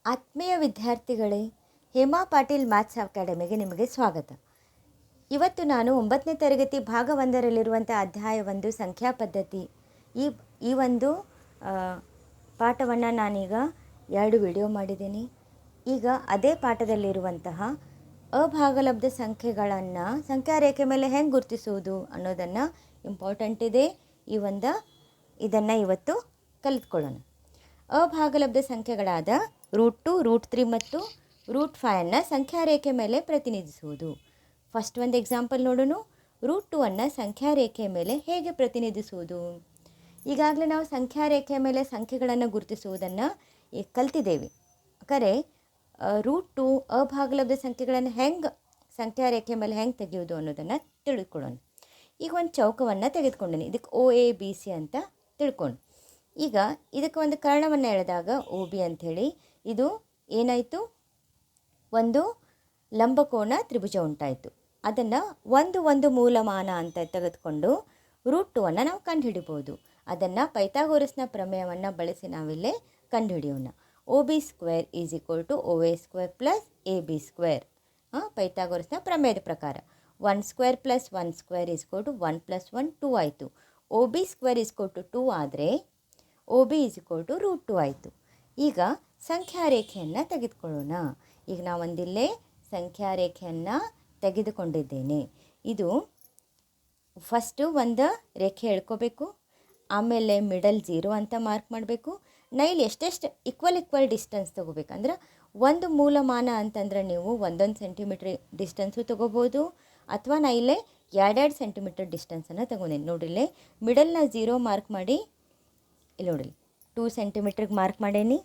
ಆತ್ಮೀಯ ವಿದ್ಯಾರ್ಥಿಗಳೇ, ಹೇಮಾ ಪಾಟೀಲ್ ಮ್ಯಾಥ್ಸ್ ಅಕಾಡೆಮಿಗೆ ನಿಮಗೆ ಸ್ವಾಗತ. ಇವತ್ತು ನಾನು 9ನೇ ತರಗತಿ ಭಾಗ 1ರಲ್ಲಿರುವಂಥ ಅಧ್ಯಾಯ 1 ಸಂಖ್ಯಾ ಪದ್ಧತಿ ಈ ಒಂದು ಪಾಠವನ್ನು ನಾನೀಗ 2 ವಿಡಿಯೋ ಮಾಡಿದ್ದೀನಿ. ಈಗ ಅದೇ ಪಾಠದಲ್ಲಿರುವಂತಹ ಅಭಾಗಲಬ್ಧ ಸಂಖ್ಯೆಗಳನ್ನು ಸಂಖ್ಯಾರೇಖೆ ಮೇಲೆ ಹೆಂಗೆ ಗುರುತಿಸುವುದು ಅನ್ನೋದನ್ನು ಇಂಪಾರ್ಟೆಂಟ್ ಇದೆ. ಇದನ್ನು ಇವತ್ತು ಕಲಿತ್ಕೊಳ್ಳೋಣ. ಅಭಾಗಲಬ್ಧ ಸಂಖ್ಯೆಗಳಾದ √2, √3 ಮತ್ತು √5 ಸಂಖ್ಯಾರೇಖೆ ಮೇಲೆ ಪ್ರತಿನಿಧಿಸುವುದು. ಫಸ್ಟ್ ಒಂದು ಎಕ್ಸಾಂಪಲ್ ನೋಡೋಣ. √2 ಸಂಖ್ಯಾರೇಖೆ ಮೇಲೆ ಹೇಗೆ ಪ್ರತಿನಿಧಿಸುವುದು? ಈಗಾಗಲೇ ನಾವು ಸಂಖ್ಯಾರೇಖೆ ಮೇಲೆ ಸಂಖ್ಯೆಗಳನ್ನು ಗುರುತಿಸುವುದನ್ನು ಕಲ್ತಿದ್ದೇವೆ. ಕರೆ √2 ಅಭಾಗಲಬ್ಧ ಸಂಖ್ಯೆಗಳನ್ನು ಹೆಂಗೆ ಸಂಖ್ಯಾರೇಖೆ ಮೇಲೆ ಹೆಂಗೆ ತೆಗೆಯುವುದು ಅನ್ನೋದನ್ನು ತಿಳ್ಕೊಳ್ಳೋಣ. ಈಗ ಒಂದು ಚೌಕವನ್ನು ತೆಗೆದುಕೊಂಡಿನಿ. ಇದಕ್ಕೆ OABC ಅಂತ ತಿಳ್ಕೊಂಡು, ಈಗ ಇದಕ್ಕೆ ಒಂದು ಕರ್ಣವನ್ನು ಎಳೆದಾಗ OB ಅಂಥೇಳಿ ಇದು ಏನಾಯಿತು, ಒಂದು ಲಂಬಕೋನ ತ್ರಿಭುಜ ಉಂಟಾಯಿತು. ಅದನ್ನು ಒಂದು ಮೂಲಮಾನ ಅಂತ ತೆಗೆದುಕೊಂಡು √2 ನಾವು ಕಂಡುಹಿಡಿಬೋದು. ಅದನ್ನು ಪೈಥಾಗೋರಸ್ನ ಪ್ರಮೇಯವನ್ನು ಬಳಸಿ ನಾವಿಲ್ಲೇ ಕಂಡುಹಿಡಿಯೋಣ. OB² = OA² + AB². ಪೈಥಾಗೋರಸ್ನ ಪ್ರಮೇಯದ ಪ್ರಕಾರ 1² + 1² = 1 + 1 2 ಆಯಿತು. OB² 2 ಆದರೆ OB √2 ಆಯಿತು. ಈಗ ಸಂಖ್ಯಾರೇಖೆಯನ್ನು ತೆಗೆದುಕೊಳ್ಳೋಣ. ಈಗ ನಾವೊಂದಿಲ್ಲೇ ಸಂಖ್ಯಾರೇಖೆಯನ್ನು ತೆಗೆದುಕೊಂಡಿದ್ದೇನೆ. ಇದು ಫಸ್ಟು ಒಂದು ರೇಖೆ ಎಳ್ಕೋಬೇಕು, ಆಮೇಲೆ ಮಿಡಲ್ 0 ಅಂತ ಮಾರ್ಕ್ ಮಾಡಬೇಕು. ಇಲ್ಲಿ ಎಷ್ಟೆಷ್ಟು ಈಕ್ವಲ್ ಡಿಸ್ಟೆನ್ಸ್ ತೊಗೋಬೇಕು ಅಂದ್ರೆ, ಒಂದು ಮೂಲಮಾನ ಅಂತಂದ್ರೆ ನೀವು 1 ಸೆಂಟಿಮೀಟ್ರ್ ಡಿಸ್ಟೆನ್ಸು ತೊಗೋಬೋದು, ಅಥವಾ ಇಲ್ಲೇ 2 ಸೆಂಟಿಮೀಟರ್ ಡಿಸ್ಟೆನ್ಸನ್ನು ತೊಗೊಂಡೇನೆ. ನೋಡಿಲ್ಲೇ ಮಿಡಲ್ನ 0 ಮಾರ್ಕ್ ಮಾಡಿ, ಇಲ್ಲಿ ನೋಡಿರಿ 2 ಸೆಂಟಿಮೀಟ್ರಿಗೆ ಮಾರ್ಕ್ ಮಾಡೇನಿ,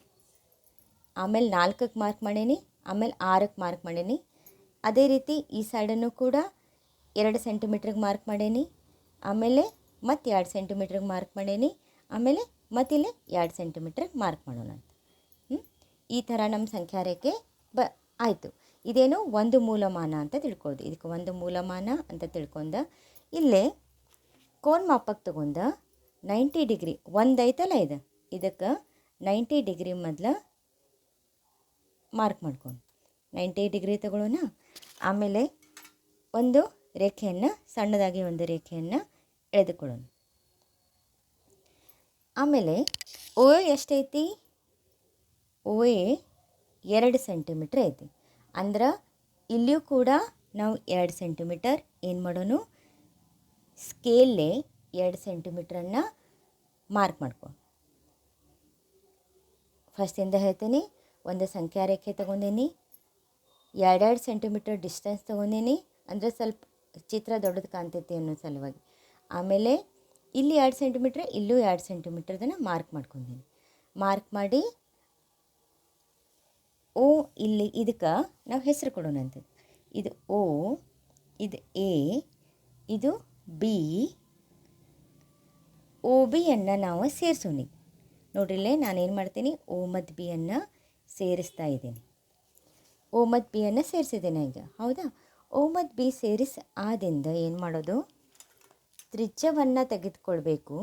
ಆಮೇಲೆ 4ಕ್ಕೆ ಮಾರ್ಕ್ ಮಾಡೇನಿ, ಆಮೇಲೆ 6ಕ್ಕೆ ಮಾರ್ಕ್ ಮಾಡೇನಿ. ಅದೇ ರೀತಿ ಈ ಸೈಡನ್ನು ಕೂಡ 2 ಸೆಂಟಿಮೀಟ್ರಿಗೆ ಮಾರ್ಕ್ ಮಾಡೇನಿ, ಆಮೇಲೆ ಮತ್ತು 2 ಸೆಂಟಿಮೀಟ್ರಿಗೆ ಮಾರ್ಕ್ ಮಾಡೇನಿ, ಆಮೇಲೆ ಮತ್ತಿಲ್ಲಿ 2 ಸೆಂಟಿಮೀಟ್ರಿಗೆ ಮಾರ್ಕ್ ಮಾಡೋಣ ಅಂತ. ಈ ಥರ ನಮ್ಮ ಸಂಖ್ಯಾರೇಖೆ ಆಯಿತು. ಇದೇನು ಒಂದು ಮೂಲಮಾನ ಅಂತ ತಿಳ್ಕೊಳ್ಳೋದು. ಇದಕ್ಕೆ ಒಂದು ಮೂಲಮಾನ ಅಂತ ತಿಳ್ಕೊಂಡ ಇಲ್ಲೇ ಕೋನ್ ಮಾಪಕ್ಕೆ ತಗೊಂಡ 90 ಡಿಗ್ರಿ ಒಂದು ಐತಲ್ಲ, ಇದಕ್ಕೆ 90 ಡಿಗ್ರಿ ಮೊದಲು ಮಾರ್ಕ್ ಮಾಡ್ಕೊಂಡು 90 ಡಿಗ್ರಿ ತಗೊಳ್ಳೋಣ. ಆಮೇಲೆ ಒಂದು ರೇಖೆಯನ್ನು, ಸಣ್ಣದಾಗಿ ಒಂದು ರೇಖೆಯನ್ನು ಎಳೆದುಕೊಳ್ಳೋಣ. ಆಮೇಲೆ OA ಎಷ್ಟೈತಿ? OA 2 ಸೆಂಟಿಮೀಟ್ರ್ ಐತಿ. ಅಂದ್ರೆ ಇಲ್ಲಿಯೂ ಕೂಡ ನಾವು 2 ಸೆಂಟಿಮೀಟರ್ ಏನು ಮಾಡೋಣ, ಸ್ಕೇಲೇ 2 ಸೆಂಟಿಮೀಟ್ರನ್ನು ಮಾರ್ಕ್ ಮಾಡ್ಕೊಂಡು ಫಸ್ಟಿಂದ ಹೇಳ್ತೀನಿ. ಒಂದು ಸಂಖ್ಯಾರೇಖೆ ತೊಗೊಂಡೇನಿ, 2 ಸೆಂಟಿಮೀಟರ್ ಡಿಸ್ಟೆನ್ಸ್ ತೊಗೊಂಡೇನಿ, ಅಂದರೆ ಸ್ವಲ್ಪ ಚಿತ್ರ ದೊಡ್ಡದು ಕಾಣ್ತೈತಿ ಅನ್ನೋ ಸಲುವಾಗಿ. ಆಮೇಲೆ ಇಲ್ಲಿ 2 ಸೆಂಟಿಮೀಟ್ರ್, ಇಲ್ಲೂ 2 ಸೆಂಟಿಮೀಟ್ರದನ್ನು ಮಾರ್ಕ್ ಮಾಡ್ಕೊಂಡೀನಿ. ಮಾರ್ಕ್ ಮಾಡಿ O, ಇಲ್ಲಿ ಇದಕ್ಕೆ ನಾವು ಹೆಸರು ಕೊಡೋಣ ಅಂತ. ಇದು O, ಇದು A, ಇದು B. OBಯನ್ನು ನಾವು ಸೇರಿಸೋಣ. ನೋಡ್ರಿಲ್ಲೇ ನಾನೇನು ಮಾಡ್ತೀನಿ, O ಮತ್ತು B ಅನ್ನು ಸೇರಿಸ್ತಾ ಇದ್ದೀನಿ. O ಮತ್ತು B ಅನ್ನು ಸೇರಿಸಿದ್ದೇನೆ ಈಗ, ಹೌದಾ? O ಮತ್ತು B ಸೇರಿಸಿ ಆದಿಂದ ಏನು ಮಾಡೋದು, ತ್ರಿಜ್ಯವನ್ನು ತೆಗೆದುಕೊಳ್ಬೇಕು.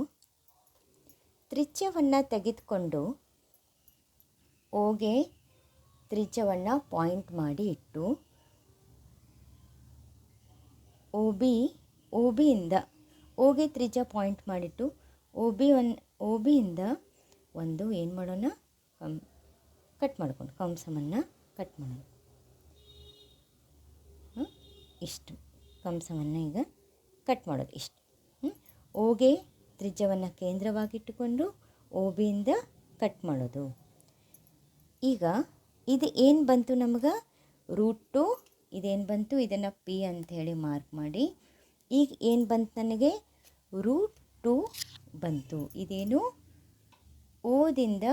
ತ್ರಿಜ್ಯವನ್ನು ತೆಗೆದುಕೊಂಡು Oಗೆ ತ್ರಿಜ್ಯವನ್ನು ಪಾಯಿಂಟ್ ಮಾಡಿ ಇಟ್ಟು OBಯಿಂದ Oಗೆ ತ್ರಿಜ್ಯ ಪಾಯಿಂಟ್ ಮಾಡಿಟ್ಟು OBಯಿಂದ ಒಂದು ಏನು ಮಾಡೋಣ, ಕಟ್ ಮಾಡ್ಕೊಂಡು ಕಂಸವನ್ನು ಕಟ್ ಮಾಡೋಣ. ಇಷ್ಟು ಕಂಸವನ್ನು ಈಗ ಕಟ್ ಮಾಡೋದು ಇಷ್ಟು. Oಗೆ ತ್ರಿಜ್ಯವನ್ನು ಕೇಂದ್ರವಾಗಿಟ್ಟುಕೊಂಡು OBಯಿಂದ ಕಟ್ ಮಾಡೋದು. ಈಗ ಇದು ಏನು ಬಂತು ನಮಗೆ, √2. ಇದೇನು ಬಂತು, ಇದನ್ನು P ಅಂಥೇಳಿ ಮಾರ್ಕ್ ಮಾಡಿ. ಈಗ ಏನು ಬಂತು ನನಗೆ, √2 ಬಂತು. ಇದೇನು Oದಿಂದ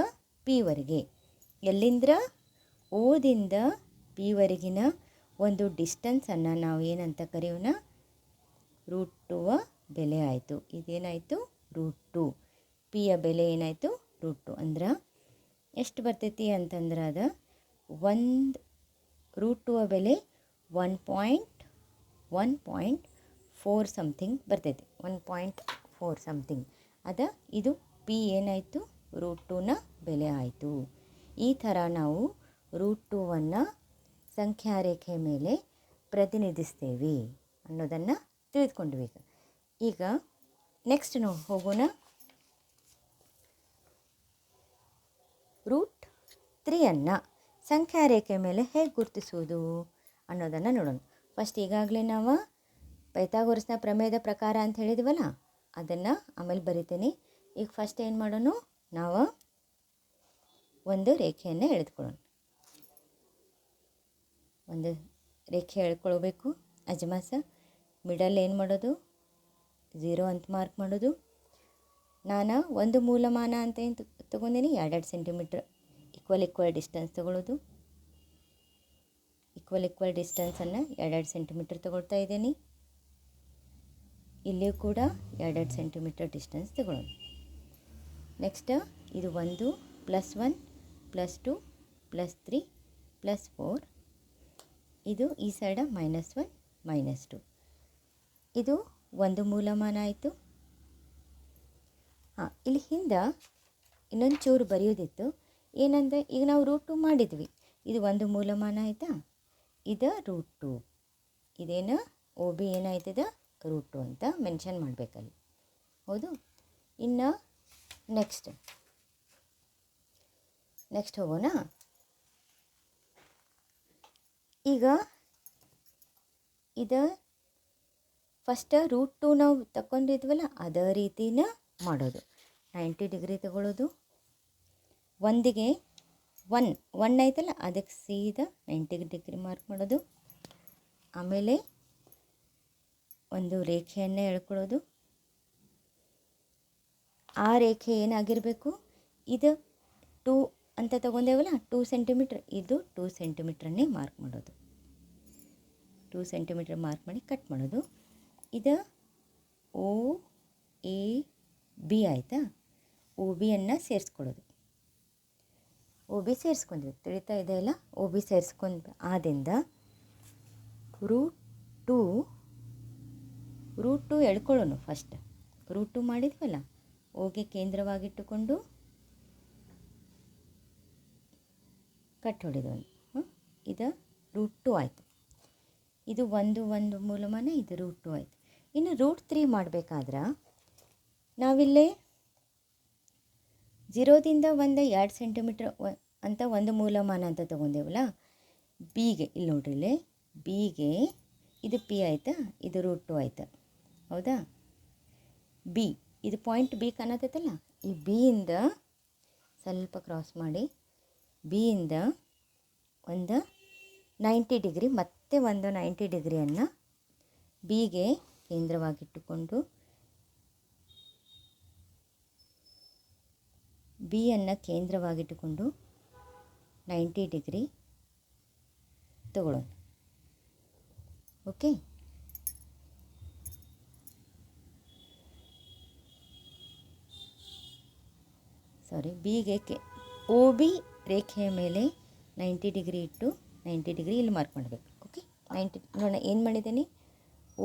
Pವರೆಗೆ, ಎಲ್ಲಿಂದ Oದಿಂದ Pವರೆಗಿನ ಒಂದು ಡಿಸ್ಟೆನ್ಸನ್ನು ನಾವು ಏನಂತ ಕರೆಯೋಣ, √2 ಬೆಲೆ ಆಯಿತು. ಇದೇನಾಯಿತು, √2. Pಯ ಬೆಲೆ ಏನಾಯಿತು, √2. ಅಂದ್ರೆ ಎಷ್ಟು ಬರ್ತೈತಿ ಅಂತಂದ್ರೆ ಅದು √2 ಬೆಲೆ 1.4 ಸಮಥಿಂಗ್ ಬರ್ತೈತಿ. 1.4 ಸಮಥಿಂಗ್ ಅದ. ಇದು P ಏನಾಯಿತು, √2ನ ಬೆಲೆ ಆಯಿತು. ಈ ಥರ ನಾವು √2ವನ್ನು ಸಂಖ್ಯಾರೇಖೆ ಮೇಲೆ ಪ್ರತಿನಿಧಿಸ್ತೇವೆ ಅನ್ನೋದನ್ನು ತಿಳಿದುಕೊಂಡ್ವಿ. ಈಗ ನೆಕ್ಸ್ಟ್ ನಾವು ಹೋಗೋಣ. √3 ಸಂಖ್ಯಾರೇಖೆ ಮೇಲೆ ಹೇಗೆ ಗುರುತಿಸುವುದು ಅನ್ನೋದನ್ನು ನೋಡೋಣ. ಫಸ್ಟ್ ಈಗಾಗಲೇ ನಾವು ಪೈಥಾಗೋರಸ್ನ ಪ್ರಮೇಯದ ಪ್ರಕಾರ ಅಂತ ಹೇಳಿದ್ವಲ್ಲ, ಅದನ್ನು ಆಮೇಲೆ ಬರಿತೀನಿ. ಈಗ ಫಸ್ಟ್ ಏನು ಮಾಡೋಣ, ನಾವು ಒಂದು ರೇಖೆಯನ್ನು ಎಳೆದುಕೊಳ್ಳೋಣ. ಒಂದು ರೇಖೆ ಎಳ್ಕೊಳ್ಬೇಕು. ಅಜಮಾಸ ಮಿಡಲ್ ಏನು ಮಾಡೋದು, 0 ಅಂತ ಮಾರ್ಕ್ ಮಾಡೋದು. ನಾನು ಒಂದು ಮೂಲಮಾನ ಅಂತ ಏನು ತೊಗೊಂಡಿನಿ, 2 ಸೆಂಟಿಮೀಟ್ರ್ ಈಕ್ವಲ್ ಡಿಸ್ಟೆನ್ಸ್ ತೊಗೊಳ್ಳೋದು. ಈಕ್ವಲ್ ಡಿಸ್ಟೆನ್ಸನ್ನು 2 ಸೆಂಟಿಮೀಟ್ರ್ ತೊಗೊಳ್ತಾ ಇದ್ದೀನಿ. ಇಲ್ಲಿಯೂ ಕೂಡ 2 ಸೆಂಟಿಮೀಟ್ರ್ ಡಿಸ್ಟೆನ್ಸ್ ತೊಗೊಳ್ಳೋದು. ನೆಕ್ಸ್ಟ್ ಇದು 1 +1 +2 +3 +4, ಇದು ಈ ಸೈಡ -1 -2. ಇದು ಒಂದು ಮೂಲಮಾನ ಆಯಿತು. ಇಲ್ಲಿ ಹಿಂದೆ ಇನ್ನೊಂದು ಚೂರು ಬರೆಯೋದಿತ್ತು. ಏನಂದರೆ ಈಗ ನಾವು √2 ಮಾಡಿದ್ವಿ, ಇದು ಒಂದು ಮೂಲಮಾನ ಆಯಿತಾ, ಇದು √2. ಇದೇನು OB ಏನಾಯ್ತದ √2 ಅಂತ ಮೆನ್ಷನ್ ಮಾಡಬೇಕಲ್ಲಿ. ಹೌದು. ಇನ್ನು ನೆಕ್ಸ್ಟ್ ಹೋಗೋಣ. ಈಗ ಇದು ಫಸ್ಟ್ √2 ನಾವು ತಗೊಂಡಿದ್ವಲ್ಲ, ಅದೇ ರೀತಿನ ಮಾಡೋದು. 90 ಡಿಗ್ರಿ ತಗೊಳ್ಳೋದು. ಒಂದಿಗೆ 1 ಆಯ್ತಲ್ಲ, ಅದಕ್ಕೆ ಸೀದಾ 90 ಡಿಗ್ರಿ ಮಾರ್ಕ್ ಮಾಡೋದು. ಆಮೇಲೆ ಒಂದು ರೇಖೆಯನ್ನೇ ಎಳ್ಕೊಳ್ಳೋದು. ಆ ರೇಖೆ ಏನಾಗಿರಬೇಕು, ಇದು 2 ಅಂತ ತಗೊಂಡೇವಲ್ಲ, 2 ಸೆಂಟಿಮೀಟ್ರ್, ಇದು 2 ಸೆಂಟಿಮೀಟ್ರನ್ನೇ ಮಾರ್ಕ್ ಮಾಡೋದು. 2 ಸೆಂಟಿಮೀಟ್ರ್ ಮಾರ್ಕ್ ಮಾಡಿ ಕಟ್ ಮಾಡೋದು. ಇದು OAB ಆಯಿತಾ. OBಯನ್ನು ಸೇರಿಸ್ಕೊಳ್ಳೋದು. OB ಸೇರಿಸ್ಕೊಂಡ್ವಿ, ತಿಳಿತಾ ಇದೆಯಲ್ಲ. OB ಸೇರಿಸ್ಕೊಂಡು ಆದಿಂದ √2 ಎಳ್ಕೊಳ್ಳೋಣ. First √2 ಮಾಡಿದ್ವಲ್ಲ, ಓಗೆ ಕೇಂದ್ರವಾಗಿಟ್ಟುಕೊಂಡು cut ಹೊಡೆದವನು. ಇದು √2 ಆಯಿತು. ಇದು ಒಂದು ಮೂಲಮಾನ, ಇದು √2 ಆಯಿತು. ಇನ್ನು √3 ಮಾಡಬೇಕಾದ್ರೆ ನಾವಿಲ್ಲೇ 0ದಿಂದ 2 ಸೆಂಟಿಮೀಟ್ರ್ ಅಂತ ಒಂದು ಮೂಲಮಾನ ಅಂತ ತೊಗೊಂಡೇವಲ್ಲ, ಬಿಗೆ ಇಲ್ಲಿ ನೋಡ್ರಿ, ಇಲ್ಲಿ ಬಿಗೆ ಇದು P ಆಯಿತಾ, ಇದು √2 ಆಯಿತು. ಹೌದಾ. ಬಿ ಇದು ಪಾಯಿಂಟ್ ಬಿ ಕಾಣತ್ತೈತಲ್ಲ, ಈ ಬಿಯಿಂದ ಸ್ವಲ್ಪ ಕ್ರಾಸ್ ಮಾಡಿ ಬಿಯಿಂದ ಒಂದು 90 ಡಿಗ್ರಿ, ಮತ್ತೆ ಒಂದು 90 ಡಿಗ್ರಿಯನ್ನು ಬಿಗೆ ಕೇಂದ್ರವಾಗಿಟ್ಟುಕೊಂಡು ಬಿಯನ್ನು ಕೇಂದ್ರವಾಗಿಟ್ಟುಕೊಂಡು 90 ಡಿಗ್ರಿ ತಗೊಳ್ಳೋಣ. ಓಕೆ. ಬಿಗೆ OB ರೇಖೆಯ ಮೇಲೆ 90 ಡಿಗ್ರಿ ಇಟ್ಟು 90 ಡಿಗ್ರಿ ಇಲ್ಲಿ ಮಾರ್ಕ್ ಮಾಡಬೇಕು. ಓಕೆ. 90 ನೋಡೋಣ ಏನು ಮಾಡಿದ್ದೀನಿ,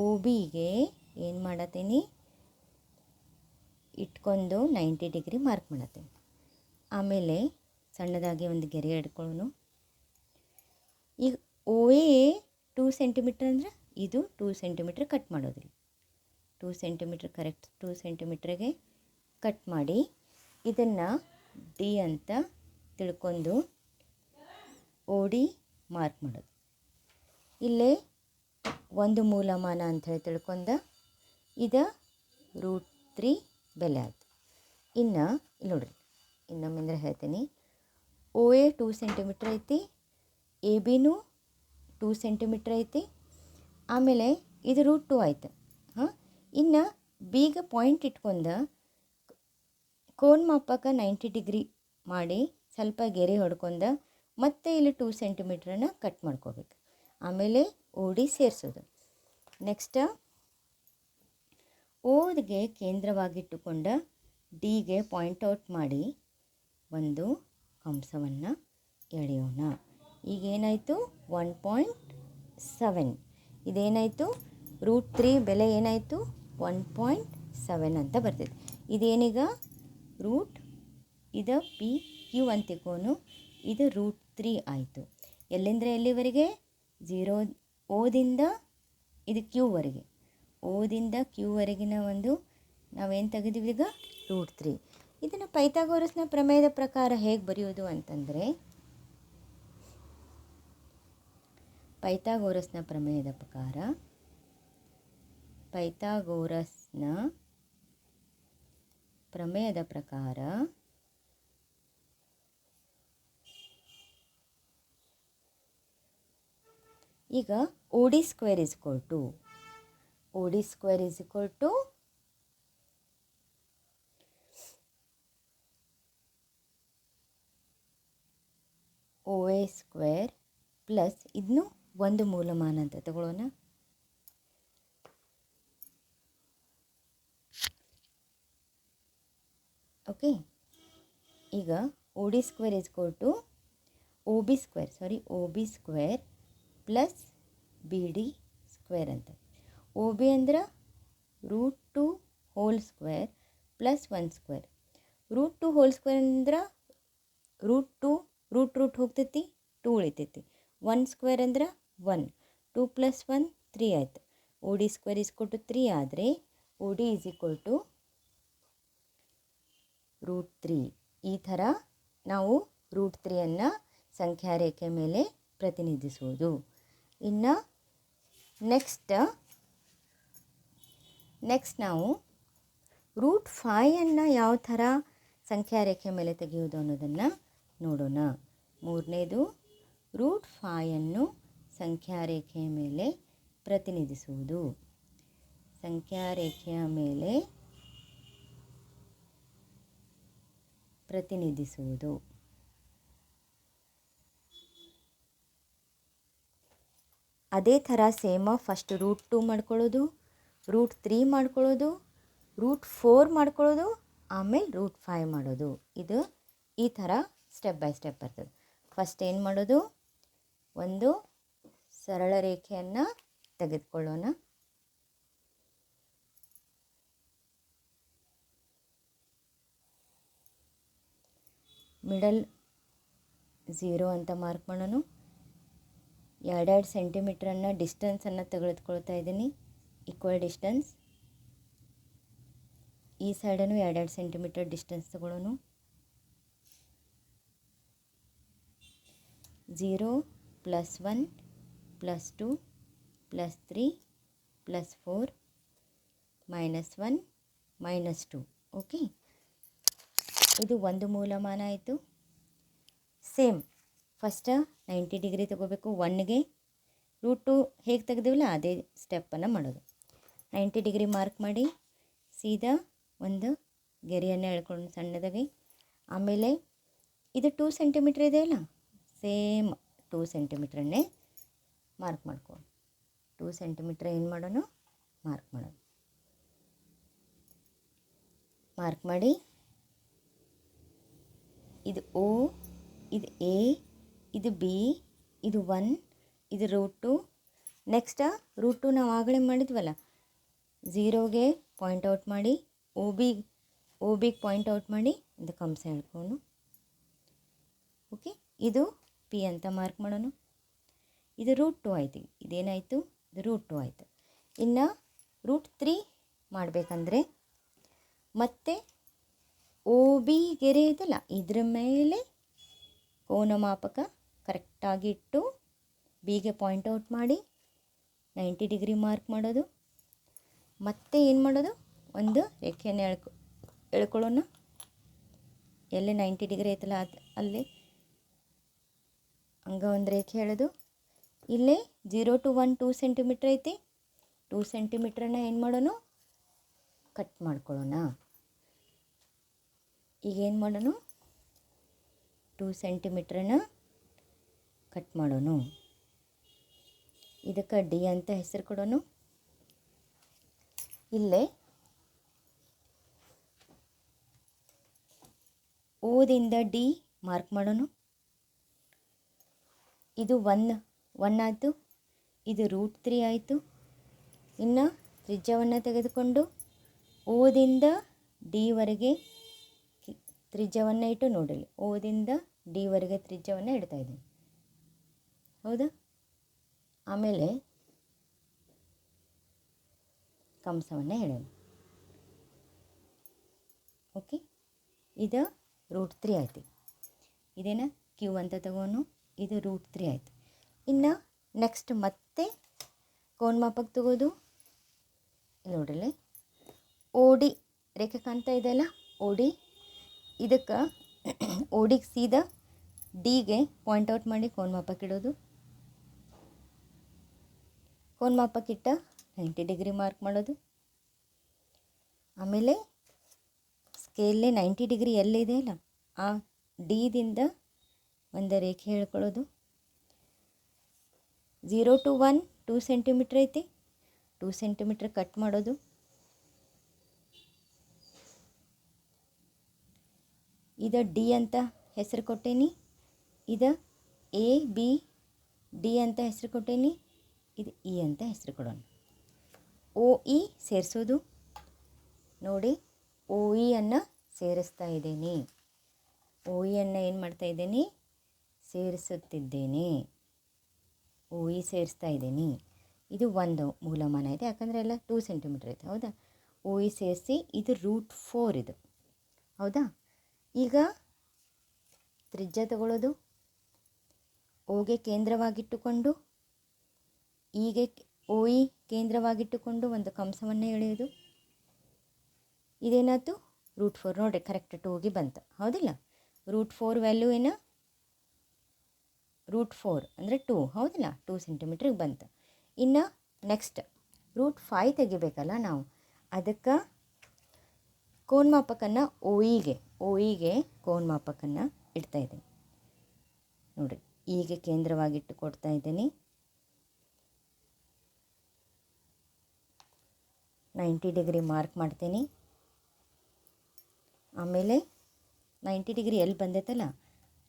OBಗೆ ಏನು ಮಾಡತ್ತೀನಿ, ಇಟ್ಕೊಂಡು 90 ಡಿಗ್ರಿ ಮಾರ್ಕ್ ಮಾಡತ್ತೀನಿ. ಆಮೇಲೆ ಸಣ್ಣದಾಗಿ ಒಂದು ಗೆರೆ ಹಿಡ್ಕೊಳ್ಳೋಣ. ಈಗ OA 2 ಸೆಂಟಿಮೀಟ್ರ್ ಅಂದರೆ ಇದು 2 ಸೆಂಟಿಮೀಟ್ರ್ ಕಟ್ ಮಾಡೋದಿಲ್ಲ. 2 ಸೆಂಟಿಮೀಟ್ರ್ ಕರೆಕ್ಟ್ 2 ಸೆಂಟಿಮೀಟ್ರಿಗೆ ಕಟ್ ಮಾಡಿ ಇದನ್ನು D ಅಂತ ತಿಳ್ಕೊಂಡು OD ಮಾರ್ಕ್ ಮಾಡೋದು. ಇಲ್ಲೇ ಒಂದು ಮೂಲಮಾನ ಅಂಥೇಳಿ ತಿಳ್ಕೊಂಡ, ಇದು √3 ಬೆಲೆ ಆಯಿತು. ಇನ್ನು ಇಲ್ಲಿ ನೋಡ್ರಿ, ಇನ್ನೊಮ್ಮೆಂದ್ರೆ ಹೇಳ್ತೀನಿ, OA 2 ಸೆಂಟಿಮೀಟ್ರ್ ಐತಿ, ABನೂ 2 ಸೆಂಟಿಮೀಟ್ರ್ ಐತಿ. ಆಮೇಲೆ ಇದು √2 ಆಯಿತು. ಇನ್ನು ಬಿಗೆ ಪಾಯಿಂಟ್ ಇಟ್ಕೊಂಡು ಕೋನ್ ಮಾಪಕ 90 ಡಿಗ್ರಿ ಮಾಡಿ ಸ್ವಲ್ಪ ಗೆರೆ ಹೊಡ್ಕೊಂಡು ಮತ್ತೆ ಇಲ್ಲಿ 2 ಸೆಂಟಿಮೀಟ್ರನ್ನ ಕಟ್ ಮಾಡ್ಕೋಬೇಕು. ಆಮೇಲೆ OD ಸೇರಿಸೋದು. ನೆಕ್ಸ್ಟ್ ಓಗೆ ಕೇಂದ್ರವಾಗಿಟ್ಟುಕೊಂಡ ಡಿಗೆ ಪಾಯಿಂಟ್ ಔಟ್ ಮಾಡಿ ಒಂದು ಕಂಸವನ್ನು ಎಳೆಯೋಣ. ಈಗೇನಾಯಿತು, 1.7. ಇದೇನಾಯಿತು, √3 ಬೆಲೆ ಏನಾಯಿತು, 1.7 ಅಂತ ಬರ್ತೈತೆ. ಇದೇನೀಗ ಇದು PQ ಅಂತಿಕೋನು, ಇದು √3 ಆಯಿತು. ಎಲ್ಲಿಂದ ಎಲ್ಲಿವರೆಗೆ? ಓದಿಂದ ಇದು ಕ್ಯೂವರೆಗೆ, ಓದಿಂದ ಕ್ಯೂವರೆಗಿನ ಒಂದು ನಾವೇನು ತೆಗೆದಿವಿ ಈಗ? √3. ಇದನ್ನು ಪೈಥಾಗೋರಸ್ನ ಪ್ರಮೇಯದ ಪ್ರಕಾರ ಹೇಗೆ ಬರೆಯೋದು ಅಂತಂದರೆ, ಪೈಥಾಗೋರಸ್ನ ಪ್ರಮೇಯದ ಪ್ರಕಾರ ಈಗ OD square is equal to OA square plus ಇದನ್ನು ಒಂದು ಮೂಲಮಾನ ಅಂತ ತಗೊಳ್ಳೋಣ. ಓಕೆ, ಈಗ OD square is equal to OB square plus BD square ಅಂತ. OB ಅಂದ್ರೆ √2 ಹೋಲ್ ಸ್ಕ್ವೇರ್ ಪ್ಲಸ್ 1 ಸ್ಕ್ವೇರ್. √2 ಹೋಲ್ ಸ್ಕ್ವೇರ್ ಅಂದ್ರೆ ರೂಟ್ ಹೋಗ್ತೈತಿ, 2 ಉಳಿತೈತಿ. 1 ಸ್ಕ್ವೇರ್ ಅಂದ್ರೆ 1, 2 + 1 3 ಆಯ್ತು. OD square is equal to 3 ಆದರೆ OD ಇಸ್ ಈಕ್ವಲ್ ಟು √3. ಈ ಥರ ನಾವು √3 ಸಂಖ್ಯಾ ರೇಖೆ ಮೇಲೆ ಪ್ರತಿನಿಧಿಸುವುದು. ಇನ್ನು ನೆಕ್ಸ್ಟ್ ನಾವು √5 ಯಾವ ಥರ ಸಂಖ್ಯಾ ರೇಖೆ ಮೇಲೆ ತೆಗೆಯುವುದು ಅನ್ನೋದನ್ನು ನೋಡೋಣ. ಮೂರನೇದು, √5 ಸಂಖ್ಯಾ ರೇಖೆಯ ಮೇಲೆ ಪ್ರತಿನಿಧಿಸುವುದು. ಸಂಖ್ಯಾ ರೇಖೆಯ ಮೇಲೆ ಪ್ರತಿನಿಧಿಸುವುದು. ಅದೇ ಥರ ಸೇಮ ಫಸ್ಟ್ √2 ಮಾಡ್ಕೊಳ್ಳೋದು, √3 ಮಾಡ್ಕೊಳ್ಳೋದು, √4 ಮಾಡ್ಕೊಳ್ಳೋದು, ಆಮೇಲೆ √5 ಮಾಡೋದು. ಇದು ಈ ಥರ ಸ್ಟೆಪ್ ಬೈ ಸ್ಟೆಪ್ ಬರ್ತದೆ. ಫಸ್ಟ್ ಏನು ಮಾಡೋದು? ಒಂದು ಸರಳ ರೇಖೆಯನ್ನು ತೆಗೆದುಕೊಳ್ಳೋಣ. ಮಿಡಲ್ 0 ಅಂತ ಮಾರ್ಕ್ ಮಾಡೋಣ. 2 ಸೆಂಟಿಮೀಟ್ರನ್ನು ಡಿಸ್ಟೆನ್ಸನ್ನು ತೆಗೆದುಕೊಳ್ತಾ ಇದ್ದೀನಿ, ಈಕ್ವಲ್ ಡಿಸ್ಟೆನ್ಸ್. ಈ ಸೈಡನ್ನು 2 ಸೆಂಟಿಮೀಟರ್ ಡಿಸ್ಟೆನ್ಸ್ ತಗೊಳ್ಳೋಣ. 0 + 1 + 2 + 3 + 4 -1 -2. ಓಕೆ, ಇದು ಒಂದು ಮೂಲಮಾನ ಆಯಿತು. ಸೇಮ್ ಫಸ್ಟ್ 90 ಡಿಗ್ರಿ ತಗೋಬೇಕು. 1ಗೆ √2 ಹೇಗೆ ತೆಗೆದಿವಲ್ಲ ಅದೇ ಸ್ಟೆಪ್ಪನ್ನು ಮಾಡೋದು. 90 ಡಿಗ್ರಿ ಮಾರ್ಕ್ ಮಾಡಿ ಸೀದಾ ಒಂದು ಗೆರೆಯನ್ನು ಎಳ್ಕೊಂಡು ಸಣ್ಣದಾಗಿ. ಆಮೇಲೆ ಇದು 2 ಸೆಂಟಿಮೀಟ್ರ್ ಇದೆಯಲ್ಲ, ಸೇಮ್ 2 ಸೆಂಟಿಮೀಟ್ರನ್ನೇ ಮಾರ್ಕ್ ಮಾಡ್ಕೊಂಡು 2 ಸೆಂಟಿಮೀಟ್ರ್ ಏನು ಮಾಡೋಣ? ಮಾರ್ಕ್ ಮಾಡೋಣ. ಮಾರ್ಕ್ ಮಾಡಿ ಇದು O, ಇದು A, ಇದು B, ಇದು 1, ಇದು √2. ನೆಕ್ಸ್ಟ್ √2 ನಾವು ಆಗಲೇ ಮಾಡಿದ್ವಲ್ಲ, 0ಗೆ ಪಾಯಿಂಟ್ ಔಟ್ ಮಾಡಿ, OBಗೆ ಪಾಯಿಂಟ್ ಔಟ್ ಮಾಡಿ ಇದು ಕಂಸ ಹೇಳ್ಕೊಂಡು. ಓಕೆ, ಇದು P ಅಂತ ಮಾರ್ಕ್ ಮಾಡೋಣ. ಇದು √2 ಆಯಿತು. ಇದೇನಾಯಿತು? ಇದು √2 ಆಯಿತು. ಇನ್ನು √3 ಮಾಡಬೇಕಂದ್ರೆ ಮತ್ತೆ OB ಗೆರೆ ಇದೆಯಲ್ಲ ಇದ್ರ ಮೇಲೆ ಕೋನಮಾಪಕ ಕರೆಕ್ಟಾಗಿ ಇಟ್ಟು ಬಿಗೆ ಪಾಯಿಂಟ್ ಔಟ್ ಮಾಡಿ 90 ಡಿಗ್ರಿ ಮಾರ್ಕ್ ಮಾಡೋದು. ಮತ್ತೆ ಏನು ಮಾಡೋದು? ಒಂದು ರೇಖೆಯನ್ನು ಎಳ್ಕೊಳ್ಳೋಣ. ಎಲ್ಲಿ 90 ಡಿಗ್ರಿ ಐತಲ್ಲ ಅಲ್ಲಿ ಹಂಗೆ ಒಂದು ರೇಖೆ ಎಳೆದು ಇಲ್ಲೇ 0 to 1 2 ಸೆಂಟಿಮೀಟ್ರ್ ಐತಿ. 2 ಸೆಂಟಿಮೀಟ್ರನ್ನ ಏನು ಮಾಡೋಣ? ಕಟ್ ಮಾಡ್ಕೊಳ್ಳೋಣ. ಈಗೇನು ಮಾಡೋಣ? 2 ಸೆಂಟಿಮೀಟ್ರನ್ನ ಕಟ್ ಮಾಡೋಣ. ಇದಕ್ಕೆ D ಅಂತ ಹೆಸರು ಕೊಡೋಣ. ಇಲ್ಲೇ ಓದಿಂದ D ಮಾರ್ಕ್ ಮಾಡೋಣ. ಇದು 1 ಆಯಿತು. ಇದು √3 ಆಯಿತು. ಇನ್ನು ತ್ರಿಜ್ಯವನ್ನು ತೆಗೆದುಕೊಂಡು ಓದಿಂದ D ವರೆಗೆ ತ್ರಿಜ್ಯವನ್ನು ಇಟ್ಟು ನೋಡಲಿ. ಓದಿಂದ ಡಿವರೆಗೆ ತ್ರಿಜ್ಯವನ್ನು ಇಡ್ತಾ ಇದ್ದೀನಿ. ಹೌದಾ? ಆಮೇಲೆ ಕಂಸವನ್ನು ಎಳೆಯೋಣ. ಓಕೆ, ಇದು √3 ಆಯ್ತು. ಇದೇನ ಕ್ಯೂ ಅಂತ ತಗೋನು, ಇದು √3 ಆಯಿತು. ಇನ್ನು ನೆಕ್ಸ್ಟ್ ಮತ್ತೆ ಕೋನಮಾಪಕ ತಗೋದು. ನೋಡ್ರಿ, ಓಡಿ ರೇಖೆ ಕಾಣ್ತಾ ಇದೆಯಲ್ಲ, ಓಡಿ. ಇದಕ್ಕೆ ಓಡಿಗೆ ಸೀದಾ ಡಿಗೆ ಪಾಯಿಂಟ್ಔಟ್ ಮಾಡಿ ಕೋನಮಾಪಕ ಇಡೋದು. ಕೋನಮಾಪಕ ಇಟ್ಟ 90 ಡಿಗ್ರಿ ಮಾರ್ಕ್ ಮಾಡೋದು. ಆಮೇಲೆ ಸ್ಕೇಲೇ 90 ಡಿಗ್ರಿ ಎಲ್ಲಿದೆ ಅಲ್ಲ, ಆ ಡಿದಿಂದ ಒಂದು ರೇಖೆ ಹೇಳ್ಕೊಳ್ಳೋದು. 0 to 1 2 ಸೆಂಟಿಮೀಟ್ರ್ ಐತಿ. 2 ಸೆಂಟಿಮೀಟ್ರ್ ಕಟ್ ಮಾಡೋದು. ಇದು ಡಿ ಅಂತ ಹೆಸರು ಕೊಟ್ಟೇನಿ. ಇದು ಎ ಬಿ ಡಿ ಅಂತ ಹೆಸರು ಕೊಟ್ಟೇನಿ. ಇದು ಇ ಅಂತ ಹೆಸರು ಕೊಡೋಣ. ಒ ಇ ಸೇರಿಸೋದು. ನೋಡಿ, ಒ ಇಯನ್ನು ಸೇರಿಸ್ತಾ ಇದ್ದೀನಿ. ಒ ಇಯನ್ನು ಏನು ಮಾಡ್ತಾ ಇದ್ದೀನಿ? ಸೇರಿಸುತ್ತಿದ್ದೇನೆ. ಒ ಇ ಸೇರಿಸ್ತಾ ಇದ್ದೀನಿ. ಇದು ಒಂದು ಮೂಲಮಾನ ಇದೆ, ಯಾಕಂದರೆ ಎಲ್ಲ 2 ಸೆಂಟಿಮೀಟ್ರ್ ಐತೆ. ಹೌದಾ? ಒ ಇ ಸೇರಿಸಿ ಇದು √4 ಇದು. ಹೌದಾ? ಈಗ ತ್ರಿಜ್ಯ ತಗೊಳ್ಳೋದು. ಓಗೆ ಕೇಂದ್ರವಾಗಿಟ್ಟುಕೊಂಡು ಈಗೆ ಒ ಇ ಕೇಂದ್ರವಾಗಿಟ್ಟುಕೊಂಡು ಒಂದು ಕಂಸವನ್ನು ಎಳೆಯೋದು. ಇದೇನಾಯ್ತು? √4. ನೋಡಿರಿ, ಕರೆಕ್ಟ್ 2ಗೆ ಬಂತು. ಹೌದಿಲ್ಲ? √4 ವ್ಯಾಲ್ಯೂ ಏನು? √4 ಅಂದರೆ 2. ಹೌದಿಲ್ಲ? 2 ಸೆಂಟಿಮೀಟ್ರಿಗೆ ಬಂತು. ಇನ್ನು ನೆಕ್ಸ್ಟ್ √5 ತೆಗಿಬೇಕಲ್ಲ ನಾವು. ಅದಕ್ಕೆ ಕೋನಮಾಪಕನ್ನು ಒ ಇಗೆ ಕೋನಮಾಪಕನ್ನು ಇಡ್ತಾಯಿದ್ದೀನಿ. ನೋಡಿರಿ, ಹೀಗೆ ಕೇಂದ್ರವಾಗಿಟ್ಟು ಕೊಡ್ತಾ ಇದ್ದೀನಿ. 90 ಡಿಗ್ರಿ ಮಾರ್ಕ್ ಮಾಡ್ತೀನಿ. ಆಮೇಲೆ 90 ಡಿಗ್ರಿ ಎಲ್ಲಿ ಬಂದೈತಲ್ಲ,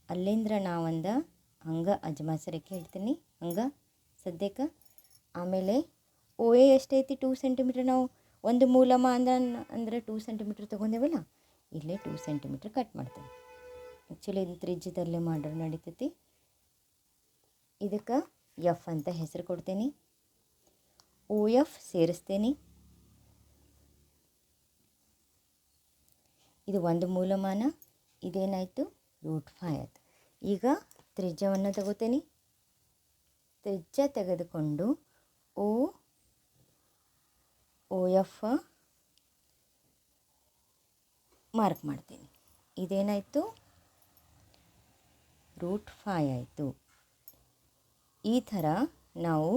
ಅಲ್ಲಿಂದ ನಾವೊಂದು ಹಂಗೆ ಅಜಮಾಸ ರೇಖೆ ಇಡ್ತೀನಿ, ಹಂಗೆ ಸದ್ಯಕ್ಕೆ. ಆಮೇಲೆ ಒ ಎ ಎಷ್ಟೈತಿ? 2 ಸೆಂಟಿಮೀಟ್ರ್. ನಾವು ಒಂದು ಮೂಲಮಾನ ಅಂದರೆ 2 ಸೆಂಟಿಮೀಟ್ರ್ ತೊಗೊಂಡೇವಲ್ಲ, ಇಲ್ಲೇ 2 ಸೆಂಟಿಮೀಟ್ರ್ ಕಟ್ ಮಾಡ್ತೀನಿ. ಆ್ಯಕ್ಚುಲಿ ಇದು ತ್ರಿಜ್ಯದಲ್ಲೇ ಮಾಡ್ರೆ ನಡೀತೈತಿ. ಇದಕ್ಕೆ ಎಫ್ ಅಂತ ಹೆಸರು ಕೊಡ್ತೀನಿ. ಒ ಎಫ್ ಸೇರಿಸ್ತೀನಿ. ಇದು ಒಂದು ಮೂಲಮಾನ. ಇದೇನಾಯಿತು? √5 ಆಯಿತು. ಈಗ ತ್ರಿಜ್ಯವನ್ನು ತಗೋತೀನಿ. ತ್ರಿಜ್ಯ ತೆಗೆದುಕೊಂಡು ಒ ಎಫ್ ಮಾರ್ಕ್ ಮಾಡ್ತೀನಿ. ಇದೇನಾಯಿತು? √5 ಆಯಿತು. ಈ ಥರ ನಾವು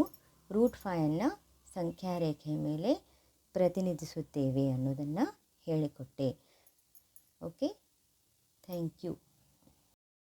√5 ಸಂಖ್ಯಾ ರೇಖೆಯ ಮೇಲೆ ಪ್ರತಿನಿಧಿಸುತ್ತೇವೆ ಅನ್ನೋದನ್ನು ಹೇಳಿಕೊಟ್ಟೆ. Okay, thank you.